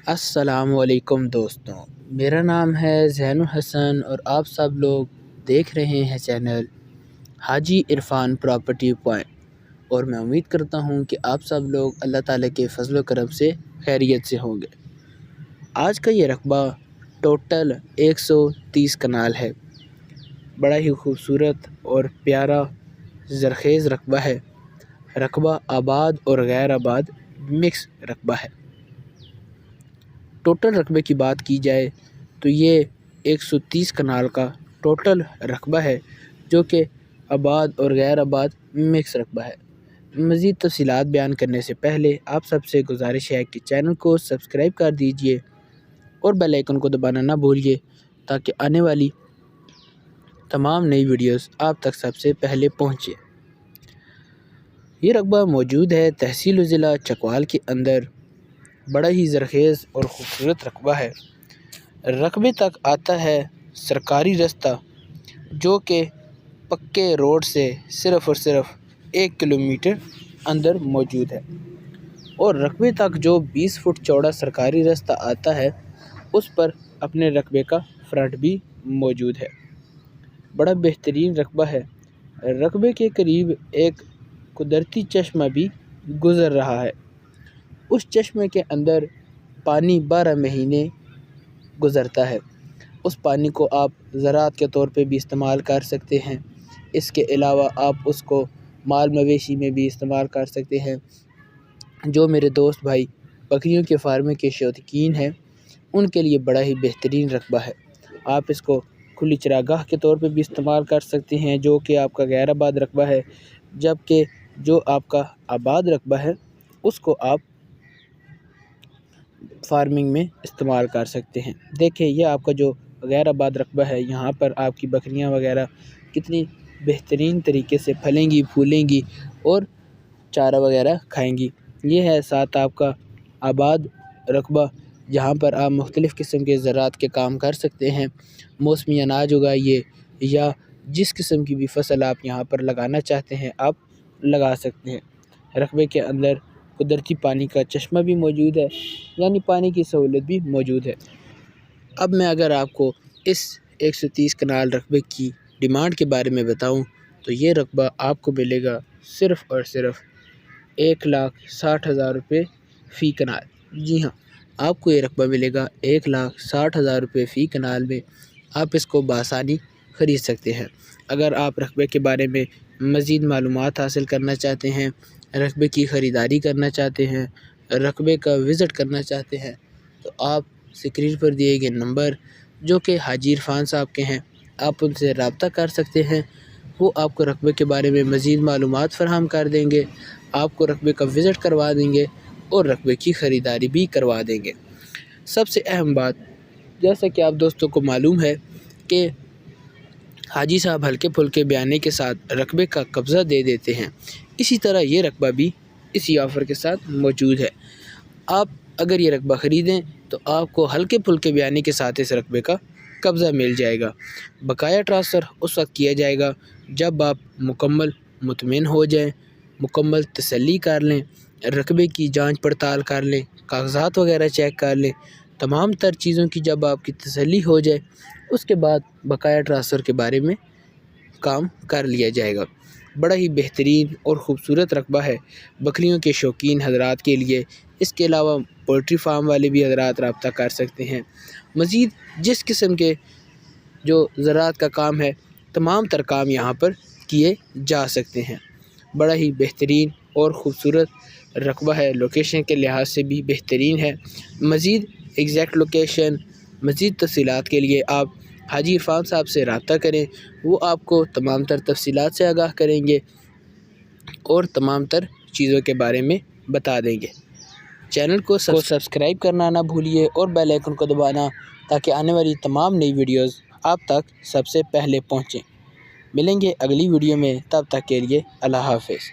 السلام علیکم دوستوں، میرا نام ہے زین الحسن اور آپ سب لوگ دیکھ رہے ہیں چینل حاجی عرفان پراپرٹی پوائنٹ، اور میں امید کرتا ہوں کہ آپ سب لوگ اللہ تعالیٰ کے فضل و کرم سے خیریت سے ہوں گے۔ آج کا یہ رقبہ ٹوٹل 130 کنال ہے۔ بڑا ہی خوبصورت اور پیارا زرخیز رقبہ ہے۔ رقبہ آباد اور غیر آباد مکس رقبہ ہے۔ ٹوٹل رقبے کی بات کی جائے تو یہ 130 کنال کا ٹوٹل رقبہ ہے، جو کہ آباد اور غیر آباد مکس رقبہ ہے۔ مزید تفصیلات بیان کرنے سے پہلے آپ سب سے گزارش ہے کہ چینل کو سبسکرائب کر دیجئے اور بیل آئیکن کو دبانا نہ بھولیے تاکہ آنے والی تمام نئی ویڈیوز آپ تک سب سے پہلے پہنچے۔ یہ رقبہ موجود ہے تحصیل و ضلع چکوال کے اندر۔ بڑا ہی زرخیز اور خوبصورت رقبہ ہے۔ رقبے تک آتا ہے سرکاری رستہ، جو کہ پکے روڈ سے صرف اور صرف 1 کلومیٹر اندر موجود ہے، اور رقبے تک جو 20 فٹ چوڑا سرکاری رستہ آتا ہے اس پر اپنے رقبے کا فرنٹ بھی موجود ہے۔ بڑا بہترین رقبہ ہے۔ رقبے کے قریب ایک قدرتی چشمہ بھی گزر رہا ہے۔ اس چشمے کے اندر پانی 12 مہینے گزرتا ہے۔ اس پانی کو آپ زراعت کے طور پہ بھی استعمال کر سکتے ہیں۔ اس کے علاوہ آپ اس کو مال مویشی میں بھی استعمال کر سکتے ہیں۔ جو میرے دوست بھائی بکریوں کے فارمنگ کے شوقین ہیں ان کے لیے بڑا ہی بہترین رقبہ ہے۔ آپ اس کو کھلی چراگاہ کے طور پہ بھی استعمال کر سکتے ہیں، جو کہ آپ کا غیر آباد رقبہ ہے، جبکہ جو آپ کا آباد رقبہ ہے اس کو آپ فارمنگ میں استعمال کر سکتے ہیں۔ دیکھیں یہ آپ کا جو غیر آباد رقبہ ہے، یہاں پر آپ کی بکریاں وغیرہ کتنی بہترین طریقے سے پھلیں گی، پھولیں گی اور چارہ وغیرہ کھائیں گی۔ یہ ہے ساتھ آپ کا آباد رقبہ، جہاں پر آپ مختلف قسم کے زراعت کے کام کر سکتے ہیں۔ موسمی اناج اگائیے یا جس قسم کی بھی فصل آپ یہاں پر لگانا چاہتے ہیں آپ لگا سکتے ہیں۔ رقبے کے اندر قدرتی پانی کا چشمہ بھی موجود ہے، یعنی پانی کی سہولت بھی موجود ہے۔ اب میں اگر آپ کو اس 130 کنال رقبے کی ڈیمانڈ کے بارے میں بتاؤں تو یہ رقبہ آپ کو ملے گا صرف اور صرف 1,60,000 روپے فی کنال۔ جی ہاں، آپ کو یہ رقبہ ملے گا 1,60,000 روپے فی کنال میں۔ آپ اس کو بآسانی خرید سکتے ہیں۔ اگر آپ رقبے کے بارے میں مزید معلومات حاصل کرنا چاہتے ہیں، رقبے کی خریداری کرنا چاہتے ہیں، رقبے کا وزٹ کرنا چاہتے ہیں، تو آپ اسکرین پر دیے گئے نمبر جو کہ حاجی عرفان صاحب کے ہیں، آپ ان سے رابطہ کر سکتے ہیں۔ وہ آپ کو رقبے کے بارے میں مزید معلومات فراہم کر دیں گے، آپ کو رقبے کا وزٹ کروا دیں گے اور رقبے کی خریداری بھی کروا دیں گے۔ سب سے اہم بات، جیسا کہ آپ دوستوں کو معلوم ہے کہ حاجی صاحب ہلکے پھلکے بیانے کے ساتھ رقبے کا قبضہ دے دیتے ہیں، اسی طرح یہ رقبہ بھی اسی آفر کے ساتھ موجود ہے۔ آپ اگر یہ رقبہ خریدیں تو آپ کو ہلکے پھلکے بیانے کے ساتھ اس رقبے کا قبضہ مل جائے گا۔ بقایا ٹرانسفر اس وقت کیا جائے گا جب آپ مکمل مطمئن ہو جائیں، مکمل تسلی کر لیں، رقبے کی جانچ پڑتال کر لیں، کاغذات وغیرہ چیک کر لیں، تمام تر چیزوں کی جب آپ کی تسلی ہو جائے اس کے بعد بقایا ٹرانسفر کے بارے میں کام کر لیا جائے گا۔ بڑا ہی بہترین اور خوبصورت رقبہ ہے بکریوں کے شوقین حضرات کے لیے۔ اس کے علاوہ پولٹری فارم والے بھی حضرات رابطہ کر سکتے ہیں۔ مزید جس قسم کے جو زراعت کا کام ہے، تمام تر کام یہاں پر کیے جا سکتے ہیں۔ بڑا ہی بہترین اور خوبصورت رقبہ ہے، لوکیشن کے لحاظ سے بھی بہترین ہے۔ مزید ایگزیکٹ لوکیشن، مزید تفصیلات کے لیے آپ حاجی عرفان صاحب سے رابطہ کریں، وہ آپ کو تمام تر تفصیلات سے آگاہ کریں گے اور تمام تر چیزوں کے بارے میں بتا دیں گے۔ چینل کو سبسکرائب کرنا نہ بھولیے اور بیل آئیکن کو دبانا تاکہ آنے والی تمام نئی ویڈیوز آپ تک سب سے پہلے پہنچیں۔ ملیں گے اگلی ویڈیو میں، تب تک کے لیے اللہ حافظ۔